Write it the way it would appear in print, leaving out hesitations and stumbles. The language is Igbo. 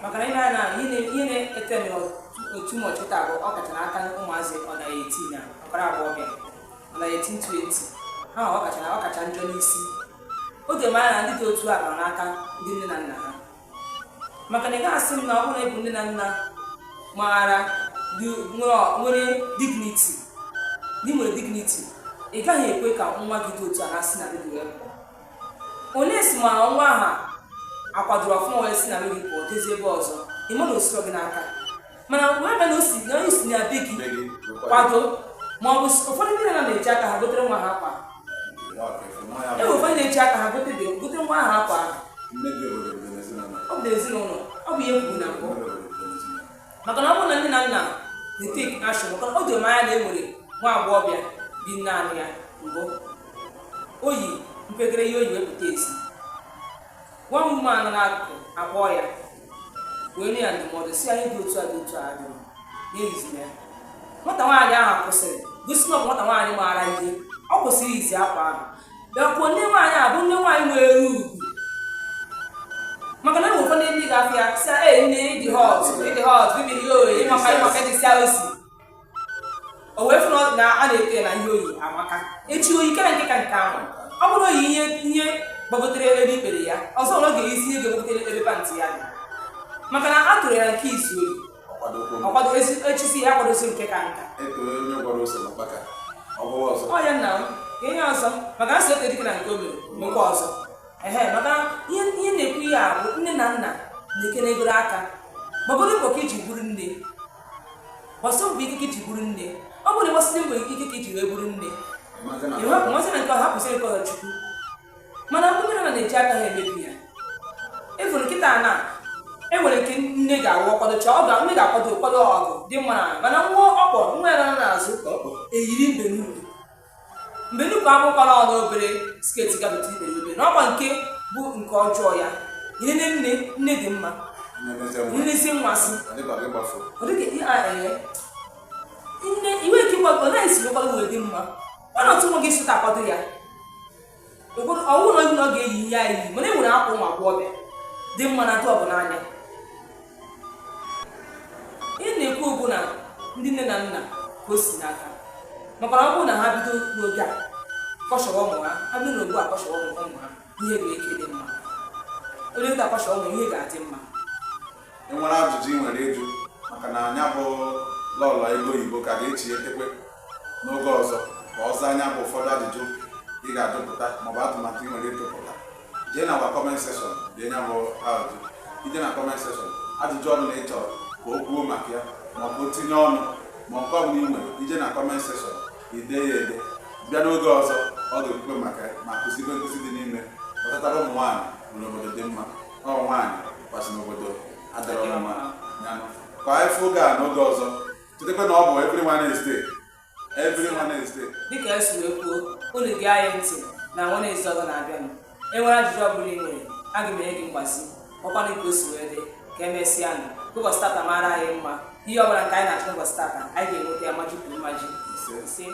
maka na ị na ihe na-etemi otu ụbọchị taa bụ ọ kacha n'aka ụmụazị ọ na-eti na ọkara abụọ bịa ọ na-eti 20 ha ọ kacha njọ n'isi oge mara na ndị dị otu a nọ n'aka ndị nne na nna ha maka na ị gaghị asị m na ọ bụrụ na ịbụ nne na nna maara nwere dignity na ị nwere dignity ị gaghị ekwe ka nwa gị dị otu a na-asị na gị wee pụọ onye si ma nwa aha akwadoro ọfụma wee si na gị pụọ jezie ebe ọzọ ịma na osiro gị n'aka mana wee bịa na onye si na be gị kwado ma ọ bụ ụfọdụ ndị na-eji aka ha gotere nwa ha akwa ewe ụfọdụ na-eji aka ha gote nwa ha akwa ọ bụ ezinụlọ ọ bụ ihe kwuru na mbụ maka na ọ bụrụ na nne na nna na-eteki ashọn maka na o doro m anya na e nwere nwa agbọghọbịa bi naanị ya mbụ oyi mpekere ihe oyi wepụta esi nwa ụmụ anọ n'akụkụ akpọọ ya wee nye ya ndụmọdụ si anyị dị otu a dị otu a dị n'ehiziri ya nwata nwaanyị ahụ kwụsịrị gosi na ọ bụ nwata nwaanyị maara ihe ọ kwụsịrị izi akwa ahụ bịakwuo nne nwaanyị a bụ nne nwaanyị nwere ugwu maka na ụfọdụ ndị ga-afụ ya si nne ịdị hot bibiri ya oyi ịmaka dị sia osi o wee fụ na a na-eke na ihe oyi amaka echi oyi kere nke ka nke ahụ ọ bụrụ oyi ihe gbagotere ebe ikpere ya ọzọ ọ ga-esi ihe ga-egbagotere ebe pantị ya dị maka na a tụrụ ya nke izu oyi ọkwado echisi ya kwadosi nke ka nka ọ ya nna m ihe ọzọ maka na sote dịka na nke o mere mekwa ọzọ maka ihe na-ekwu ihe a bụ nne na nna na-ekenegoro aka gbagoro mbọ ka iji bụrụ nne gbasa mbọ ike ka iji bụrụ nne ọ bụrụ gbasịrị mbọ ike ka iji wee bụrụ nne ịhapụ nwazi na nke ọ hapụsịrị nke ọzọ chukwu mana mgbe na na-eji aka ha emebi ya ịfụrụ nkịta na enwere nke nne ga-awụ ọkwadocha nne ga-akwado ụkwado ọgụ dị mma na mana nwa ọkpọ nwa ya nọ n'azụ eyiri mgbe nnukwu akwụkwara ọ n'obere sketi gabata ikpere obere n'ọkwa nke bụ nke ọjọọ ya nne dị mma nnezi mmasị nne iwe ike ịkwado ọ naghị esi ụkwado wee dị mma ọ na otu nwa gị sụta akwado ya ọwụ na ọ ga-eyi ihe ya iyi mana e nwere akwa ụmụ agbọghọbịa dị mma na dị ọbụla anya ihe na-ekwu okwu na ndị nne na nna ka o si n'aka maka na ọ bụrụ na ha bido n'oge a kọshọrọ ụmụ ha bido n'ogbu a kọshọrọ ụmụ ha ihe ga-eke dị mma onye ga akọshọrọ ụmụ ihe ga-adị mma enwere ajụjụ ị nwere ịjụ maka na anya bụ lọlọ ego oyibo ka ga-echi etekwe n'oge ọzọ ka ọzọ anya bụ ụfọdụ ajụjụ ị ga-adụpụta maọbụ atụmatụ ị nwere ịtụpụta jee na gwa kọment sekshọn dee nya bụ ajụjụ ije na kọment sekshọn ajụjụ ọnụ na ị chọrọ ka o kwuo maka ya maọbụ o tinye ọnụ ma nke ọbụla ị nwere ije na kọment sekshọn ide ya ede bịa n'oge ọzọ ọ ga-ekwukwe maka ma kụzigo nkụzi dị n'ime ọtatara ụmụ nwaanyị n'obodo dị mma ọ nwaanyị kwasị n'obodo adịrọ mma ka anyị fụ oge a n'oge ọzọ chetakwa na ọ bụ every Wednesday dịka esi wee kwuo unu gị anyị ntị na Wednesday ọzọ na-abịanụ enwere ajụjụ ọ bụla ị nwere aga m enye gị mgbazi ọkwanụ ka o si wee dị ka emesịa nụ ụbọchị tata mara anyị mma ihe ọ bụla nke anyị na-achọ ụbọchị tata anyị ga-enweta ya maji kwuru maji ise